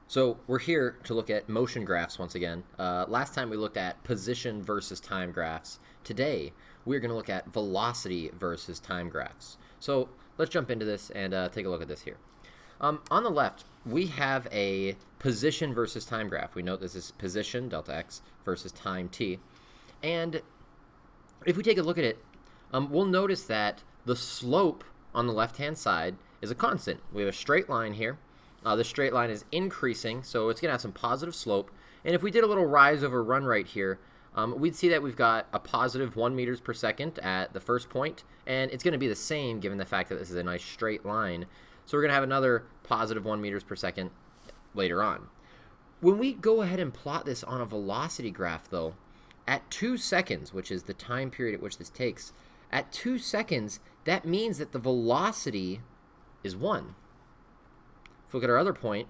So we're here to look at motion graphs once again. Last time we looked at position versus time graphs. Today we're going to look at velocity versus time graphs. So let's jump into this and take a look at this here. On the left, we have a position versus time graph. We note this is position, delta x, versus time t. And if we take a look at it, we'll notice that the slope on the left-hand side is a constant. We have a straight line here. The straight line is increasing, so it's going to have some positive slope. And if we did a little rise over run right here, we'd see that we've got a positive 1 meters per second at the first point, and it's going to be the same given the fact that this is a nice straight line. So we're going to have another positive 1 meters per second later on. When we go ahead and plot this on a velocity graph, though, at 2 seconds, which is the time period at which this takes, at 2 seconds, that means that the velocity is 1. If we look at our other point,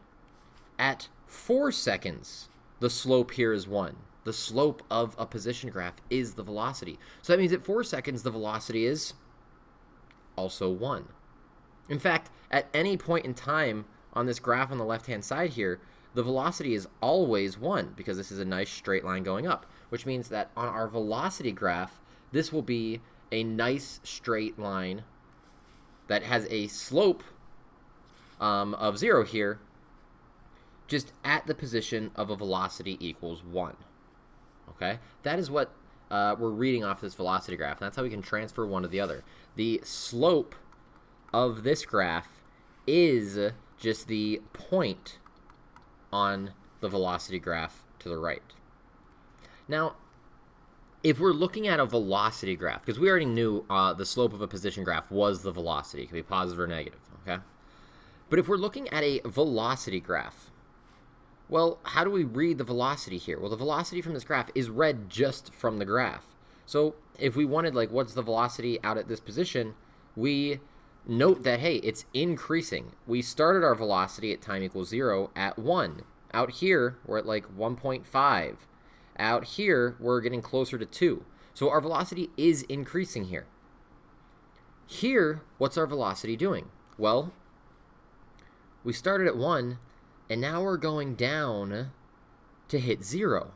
at 4 seconds, the slope here is 1. The slope of a position graph is the velocity. So that means at 4 seconds, the velocity is also 1. In fact, at any point in time on this graph on the left-hand side here, the velocity is always 1 because this is a nice straight line going up, which means that on our velocity graph, this will be a nice straight line that has a slope of 0 here, just at the position of a velocity equals 1. Okay? That is what we're reading off this velocity graph. That's how we can transfer one to the other. The slope of this graph is just the point on the velocity graph to the right. Now, if we're looking at a velocity graph, because we already knew the slope of a position graph was the velocity. It could be positive or negative, okay? But if we're looking at a velocity graph, well, how do we read the velocity here? Well, the velocity from this graph is read just from the graph. So if we wanted, like, what's the velocity out at this position, we note that, hey, it's increasing. We started our velocity at time equals 0 at 1. Out here, we're at, like, 1.5. Out here, we're getting closer to 2. So our velocity is increasing here. Here, what's our velocity doing? Well, we started at 1, and now we're going down to hit 0.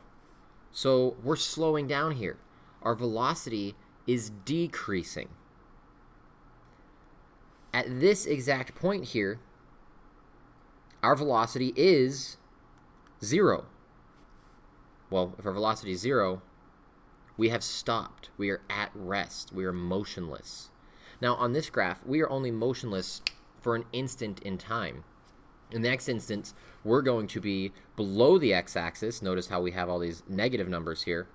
So we're slowing down here. Our velocity is decreasing. At this exact point here, our velocity is 0. Well, if our velocity is 0, we have stopped. We are at rest. We are motionless. Now, on this graph, we are only motionless for an instant in time. In the next instance, we're going to be below the x-axis. Notice how we have all these negative numbers here.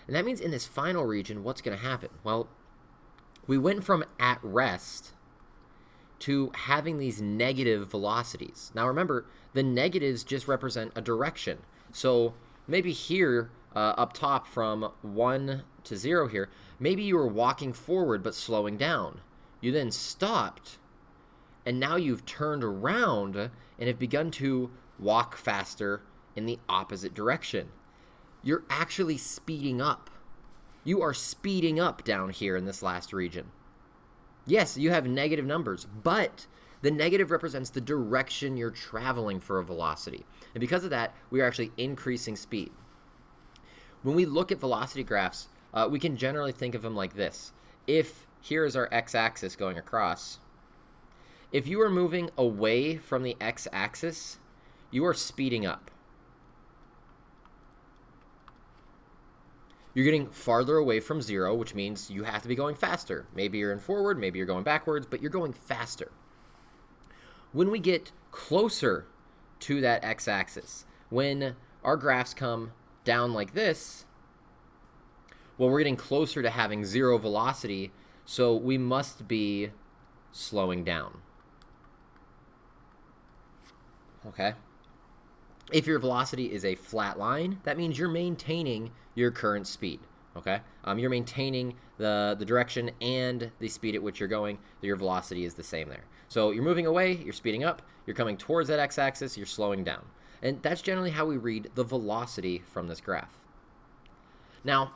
And that means in this final region, what's going to happen? Well, we went from at rest to having these negative velocities. Now remember, the negatives just represent a direction. So maybe here, up top from 1 to 0 here, maybe you were walking forward but slowing down. You then stopped, and now you've turned around and have begun to walk faster in the opposite direction. You're actually speeding up. You are speeding up down here in this last region. Yes, you have negative numbers, but the negative represents the direction you're traveling for a velocity. And because of that, we are actually increasing speed. When we look at velocity graphs, we can generally think of them like this. If here is our x-axis going across, if you are moving away from the x-axis, you are speeding up. You're getting farther away from 0, which means you have to be going faster. Maybe you're in forward, maybe you're going backwards, but you're going faster. When we get closer to that x-axis, when our graphs come down like this, well, we're getting closer to having 0 velocity, so we must be slowing down. Okay? If your velocity is a flat line, that means you're maintaining your current speed. Okay? You're maintaining the direction and the speed at which you're going. Your velocity is the same there. So you're moving away, you're speeding up, you're coming towards that x-axis, you're slowing down. And that's generally how we read the velocity from this graph. Now,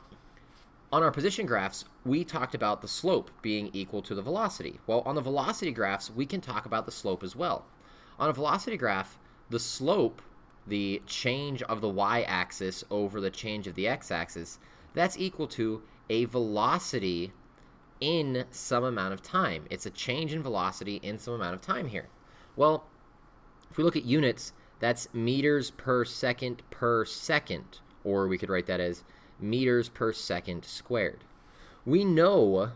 On our position graphs, we talked about the slope being equal to the velocity. Well, on the velocity graphs, we can talk about the slope as well. On a velocity graph, the slope, the change of the y-axis over the change of the x-axis, that's equal to a velocity in some amount of time. It's a change in velocity in some amount of time here. Well, if we look at units, that's meters per second, or we could write that as meters per second squared. We know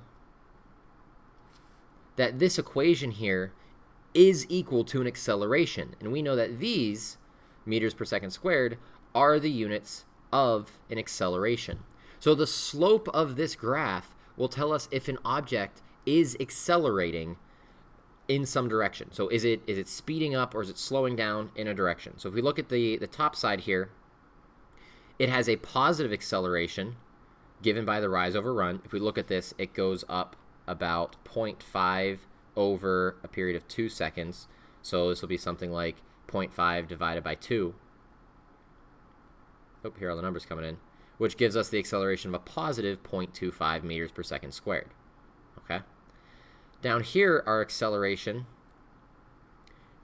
that this equation here is equal to an acceleration, and we know that these meters per second squared are the units of an acceleration. So the slope of this graph will tell us if an object is accelerating in some direction. So is it speeding up or is it slowing down in a direction? So if we look at the top side here, it has a positive acceleration given by the rise over run. If we look at this, it goes up about 0.5 over a period of 2 seconds. So this will be something like 0.5 divided by 2. Oh, here are the numbers coming in, which gives us the acceleration of a positive 0.25 meters per second squared. Okay. Down here, our acceleration,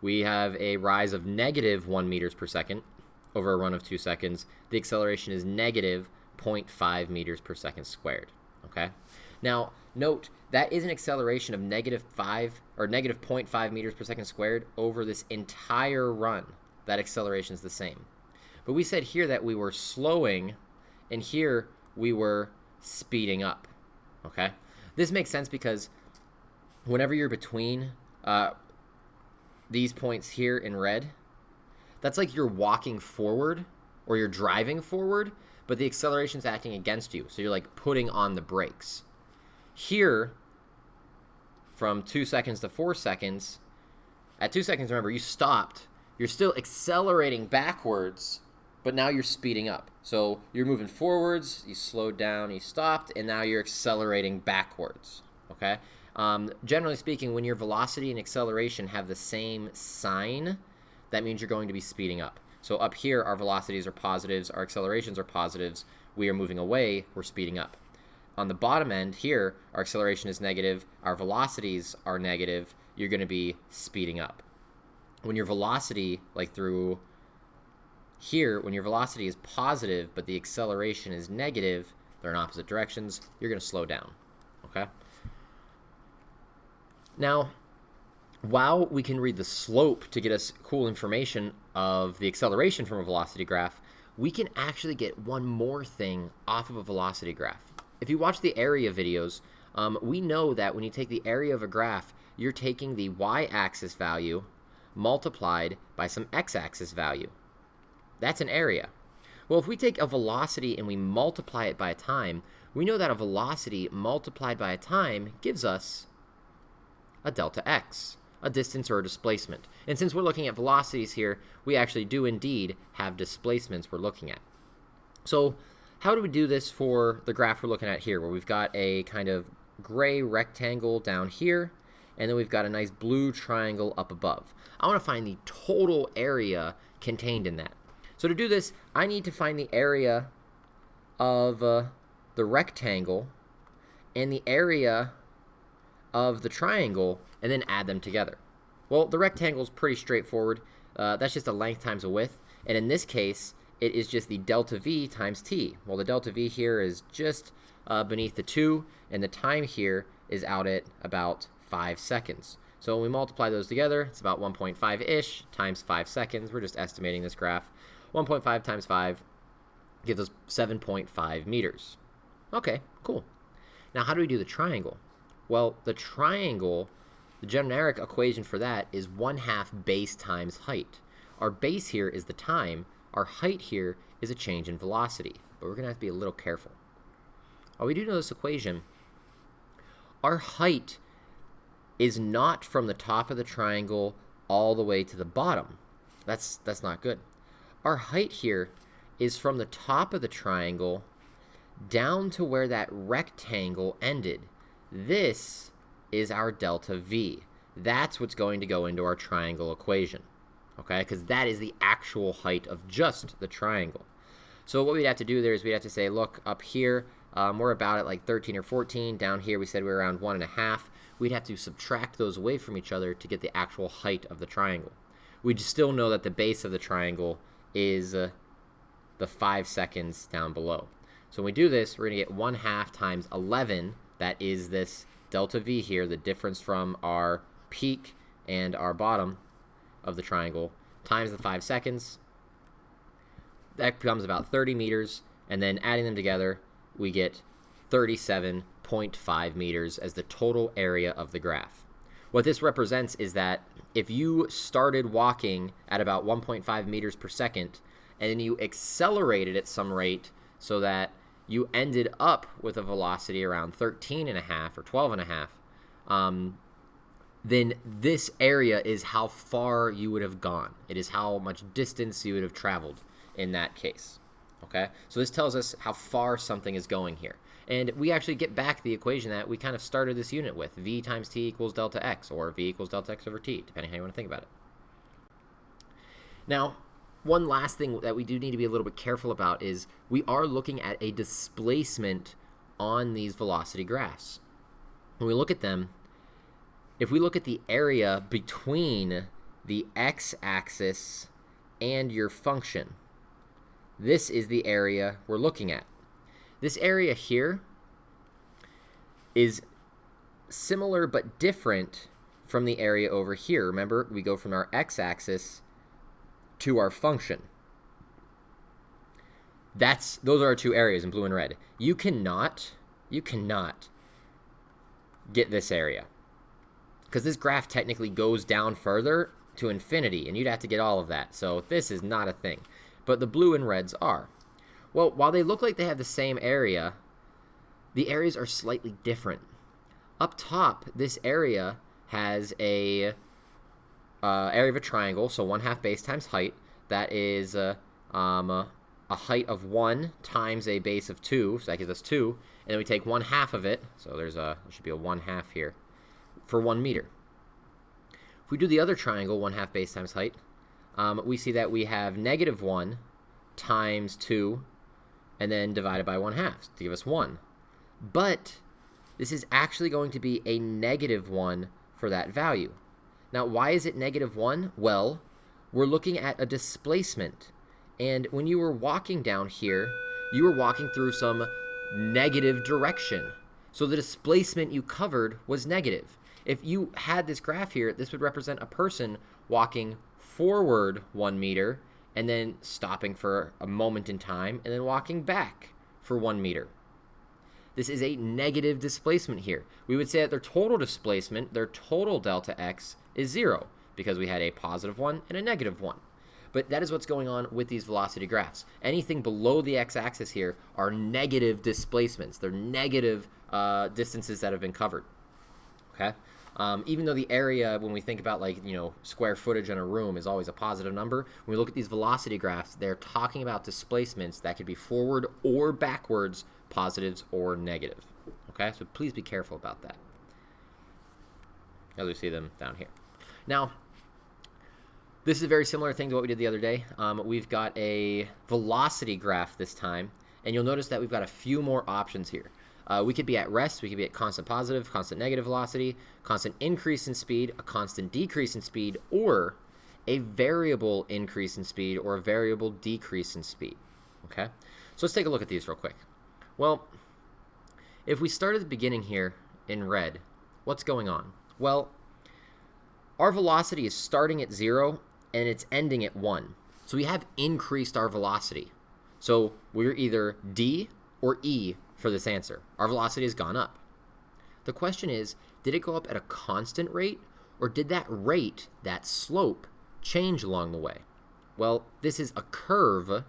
we have a rise of negative 1 meters per second over a run of 2 seconds. The acceleration is negative 0.5 meters per second squared. Okay. Now, note that is an acceleration of negative 0.5 meters per second squared over this entire run. That acceleration is the same. But we said here that we were slowing, and here we were speeding up. Okay. This makes sense because whenever you're between these points here in red, that's like you're walking forward or you're driving forward, but the acceleration's acting against you. So you're like putting on the brakes. Here, from 2 seconds to 4 seconds, at 2 seconds, remember, you stopped. You're still accelerating backwards, but now you're speeding up. So you're moving forwards, you slowed down, you stopped, and now you're accelerating backwards. Okay? Generally speaking, when your velocity and acceleration have the same sign, that means you're going to be speeding up. So up here, our velocities are positives, our accelerations are positives. We are moving away, we're speeding up. On the bottom end here, our acceleration is negative, our velocities are negative, you're going to be speeding up. When your velocity, like through here, when your velocity is positive but the acceleration is negative, they're in opposite directions, you're going to slow down. Okay? Now, while we can read the slope to get us cool information of the acceleration from a velocity graph, we can actually get one more thing off of a velocity graph. If you watch the area videos, we know that when you take the area of a graph, you're taking the y-axis value multiplied by some x-axis value. That's an area. Well, if we take a velocity and we multiply it by a time, we know that a velocity multiplied by a time gives us a delta x, a distance or a displacement. And since we're looking at velocities here, we actually do indeed have displacements we're looking at. So how do we do this for the graph we're looking at here, where we've got a kind of gray rectangle down here, and then we've got a nice blue triangle up above? I want to find the total area contained in that. So to do this, I need to find the area of the rectangle and the area of the triangle, and then add them together. Well, the rectangle is pretty straightforward. That's just a length times a width, and in this case, it is just the delta v times t. Well, the delta v here is just beneath the 2, and the time here is out at about 5 seconds. So when we multiply those together, it's about 1.5-ish times 5 seconds. We're just estimating this graph. 1.5 times 5 gives us 7.5 meters. Okay, cool. Now, how do we do the triangle? Well, the triangle, the generic equation for that is 1/2 base times height. Our base here is the time. Our height here is a change in velocity, but we're going to have to be a little careful. While we do know this equation, our height is not from the top of the triangle all the way to the bottom. That's not good. Our height here is from the top of the triangle down to where that rectangle ended. This is our delta v. That's what's going to go into our triangle equation, okay? Because that is the actual height of just the triangle. So what we'd have to do there is we'd have to say, look, up here, we're about at like 13 or 14. Down here we said we were around 1.5. We'd have to subtract those away from each other to get the actual height of the triangle. We still know that the base of the triangle is the 5 seconds down below. So when we do this, we're going to get 1/2 times 11. That is this delta V here, the difference from our peak and our bottom of the triangle, times the 5 seconds. That becomes about 30 meters, and then adding them together, we get 37.5 meters as the total area of the graph. What this represents is that if you started walking at about 1.5 meters per second, and then you accelerated at some rate so that you ended up with a velocity around 13.5 or 12.5, then this area is how far you would have gone. It is how much distance you would have traveled in that case. Okay, so this tells us how far something is going here. And we actually get back the equation that we kind of started this unit with, v times t equals delta x, or v equals delta x over t, depending how you want to think about it. Now, one last thing that we do need to be a little bit careful about is we are looking at a displacement on these velocity graphs. When we look at them, if we look at the area between the x-axis and your function, this is the area we're looking at. This area here is similar but different from the area over here. Remember, we go from our x-axis to our function. Those are our two areas in blue and red. You cannot get this area, because this graph technically goes down further to infinity, and you'd have to get all of that. So this is not a thing. But the blue and reds are. Well, while they look like they have the same area, the areas are slightly different. Up top, this area has a area of a triangle, so 1/2 base times height. That is a height of 1 times a base of 2, so that gives us 2. And then we take 1/2 of it, so there should be a 1/2 here, for 1 meter. If we do the other triangle, 1/2 base times height, we see that we have -1 times 2, and then divided by 1/2 to give us 1. But this is actually going to be a -1 for that value. Now, why is it -1? Well, we're looking at a displacement. And when you were walking down here, you were walking through some negative direction. So the displacement you covered was negative. If you had this graph here, this would represent a person walking forward 1 meter and then stopping for a moment in time and then walking back for 1 meter. This is a negative displacement here. We would say that their total displacement, their total delta x, is 0, because we had a +1 and a -1. But that is what's going on with these velocity graphs. Anything below the x-axis here are negative displacements. They're negative distances that have been covered. Okay? Even though the area, when we think about square footage in a room, is always a positive number, when we look at these velocity graphs, they're talking about displacements that could be forward or backwards, positives or negative. Okay? So please be careful about that, as we see them down here. Now, this is a very similar thing to what we did the other day. We've got a velocity graph this time, and you'll notice that we've got a few more options here. We could be at rest, we could be at constant positive, constant negative velocity, constant increase in speed, a constant decrease in speed, or a variable increase in speed or a variable decrease in speed. Okay? So let's take a look at these real quick. Well, if we start at the beginning here in red, what's going on? Well, our velocity is starting at 0 and it's ending at 1. So we have increased our velocity. So we're either D or E for this answer. Our velocity has gone up. The question is, did it go up at a constant rate, or did that rate, that slope, change along the way? Well, this is a curve,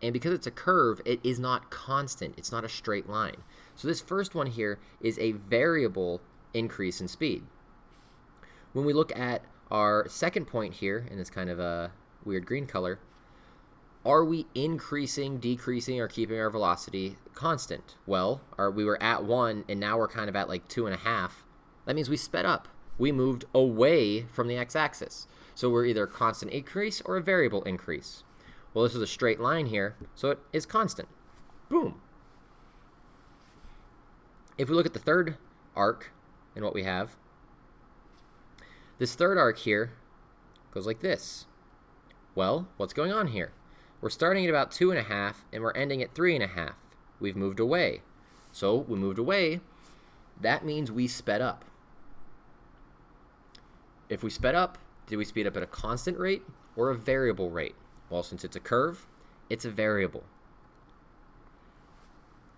and because it's a curve, it is not constant. It's not a straight line. So this first one here is a variable increase in speed. When we look at our second point here, in this kind of a weird green color, are we increasing, decreasing, or keeping our velocity constant? Well, we were at 1, and now we're kind of at like 2.5. That means we sped up. We moved away from the x-axis. So we're either a constant increase or a variable increase. Well, this is a straight line here, so it is constant. Boom. If we look at the third arc and what we have, this third arc here goes like this. Well, what's going on here? We're starting at about 2.5 and we're ending at 3.5. We've moved away. So we moved away. That means we sped up. If we sped up, did we speed up at a constant rate or a variable rate? Well, since it's a curve, it's a variable.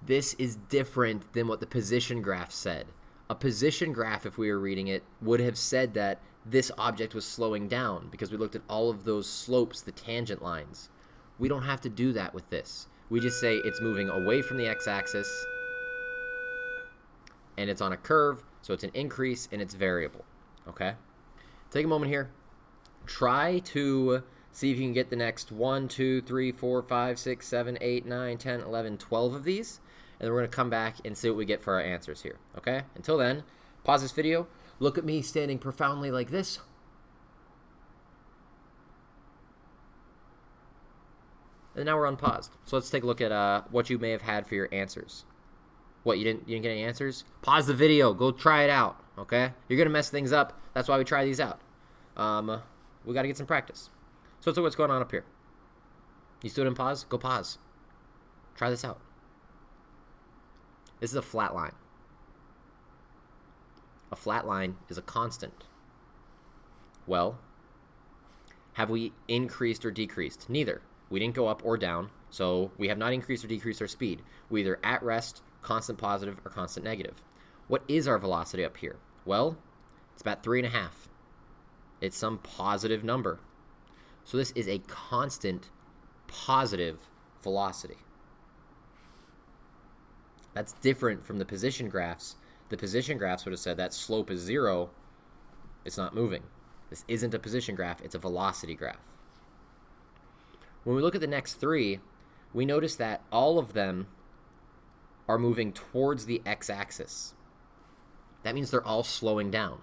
This is different than what the position graph said. A position graph, if we were reading it, would have said that this object was slowing down because we looked at all of those slopes, the tangent lines. We don't have to do that with this. We just say it's moving away from the x-axis and it's on a curve, so it's an increase and it's variable. Okay? Take a moment here. Try to see if you can get the next 1, 2, 3, 4, 5, 6, 7, 8, 9, 10, 11, 12 of these. And then we're going to come back and see what we get for our answers here. Okay? Until then, pause this video. Look at me standing profoundly like this. And now we're unpaused. So let's take a look at what you may have had for your answers. What, you didn't get any answers? Pause the video. Go try it out. Okay? You're going to mess things up. That's why we try these out. We got to get some practice. So let's look what's going on up here. You still didn't pause? Go pause. Try this out. This is a flat line. A flat line is a constant. Well, have we increased or decreased? Neither. We didn't go up or down, so we have not increased or decreased our speed. We're either at rest, constant positive, or constant negative. What is our velocity up here? Well, it's about 3.5. It's some positive number. So this is a constant positive velocity. That's different from the position graphs. The position graphs would have said that slope is 0. It's not moving. This isn't a position graph. It's a velocity graph. When we look at the next three, we notice that all of them are moving towards the x-axis. That means they're all slowing down.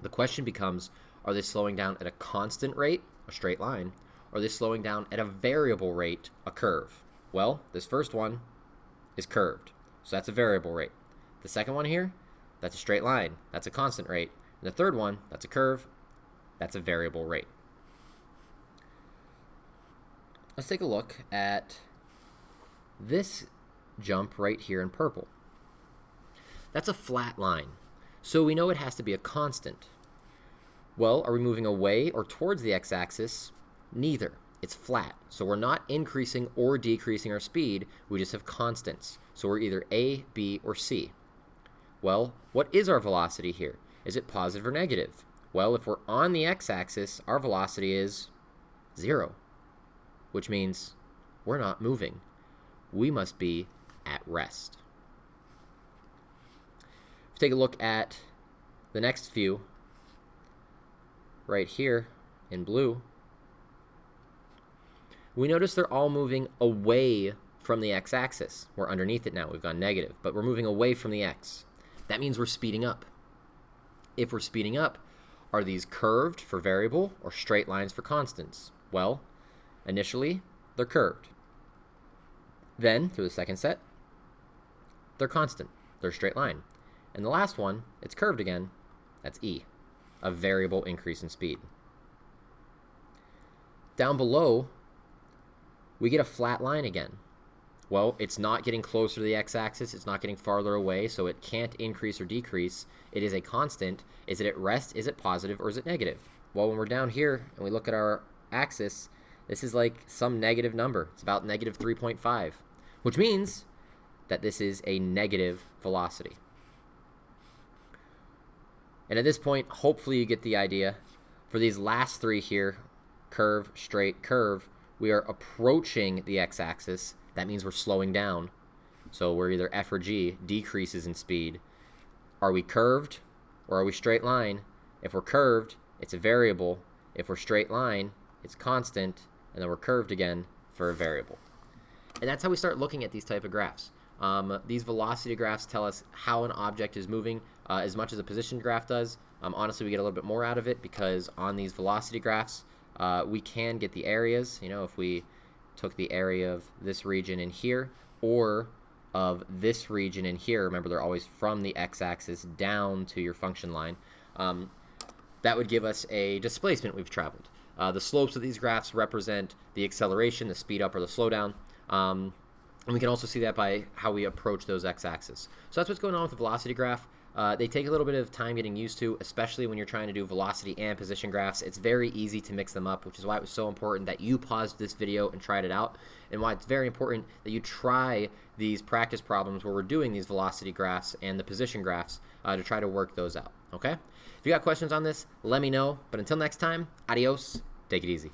The question becomes, are they slowing down at a constant rate, a straight line, or are they slowing down at a variable rate, a curve? Well, this first one is curved, so that's a variable rate. The second one here, that's a straight line, that's a constant rate. And the third one, that's a curve, that's a variable rate. Let's take a look at this jump right here in purple. That's a flat line, so we know it has to be a constant. Well, are we moving away or towards the x-axis? Neither. It's flat, so we're not increasing or decreasing our speed, we just have constants. So we're either A, B, or C. Well, what is our velocity here? Is it positive or negative? Well, if we're on the x-axis, our velocity is 0, which means we're not moving. We must be at rest. If we take a look at the next few, right here in blue, we notice they're all moving away from the x-axis. We're underneath it now. We've gone negative, but we're moving away from the x. That means we're speeding up. If we're speeding up, are these curved for variable or straight lines for constants? Well, initially, they're curved. Then, through the second set, they're constant. They're a straight line. And the last one, it's curved again. That's E, a variable increase in speed. Down below, we get a flat line again. Well, it's not getting closer to the x-axis. It's not getting farther away, so it can't increase or decrease. It is a constant. Is it at rest? Is it positive? Or is it negative? Well, when we're down here and we look at our axis, this is like some negative number. It's about negative 3.5, which means that this is a negative velocity. And at this point, hopefully you get the idea. For these last three here, curve, straight, curve, we are approaching the x-axis. That means we're slowing down. So we're either F or G, decreases in speed. Are we curved or are we straight line? If we're curved, it's a variable. If we're straight line, it's constant. And then we're curved again for a variable. And that's how we start looking at these type of graphs. These velocity graphs tell us how an object is moving as much as a position graph does. Honestly, we get a little bit more out of it because on these velocity graphs, we can get the areas. You know, if we took the area of this region in here, or of this region in here, remember they're always from the x-axis down to your function line, that would give us a displacement we've traveled. The slopes of these graphs represent the acceleration, the speed up or the slowdown. And we can also see that by how we approach those x-axis. So that's what's going on with the velocity graph. They take a little bit of time getting used to, especially when you're trying to do velocity and position graphs. It's very easy to mix them up, which is why it was so important that you paused this video and tried it out, and why it's very important that you try these practice problems where we're doing these velocity graphs and the position graphs to try to work those out, okay? If you got questions on this, let me know. But until next time, adios, take it easy.